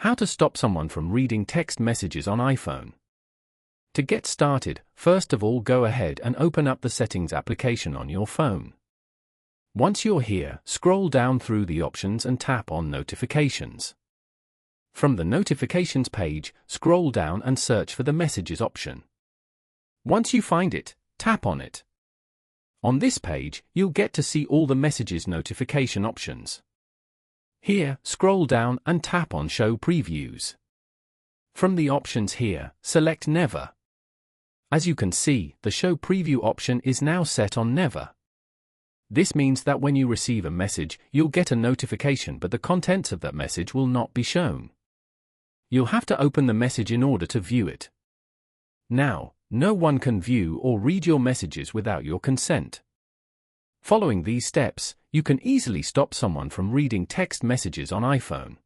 How to stop someone from reading text messages on iPhone. To get started, first of all go ahead and open up the Settings application on your phone. Once you're here, scroll down through the options and tap on Notifications. From the Notifications page, scroll down and search for the Messages option. Once you find it, tap on it. On this page, you'll get to see all the Messages notification options. Here, scroll down and tap on Show Previews. From the options here, select Never. As you can see, the Show Preview option is now set on Never. This means that when you receive a message, you'll get a notification, but the contents of that message will not be shown. You'll have to open the message in order to view it. Now, no one can view or read your messages without your consent. Following these steps, you can easily stop someone from reading text messages on iPhone.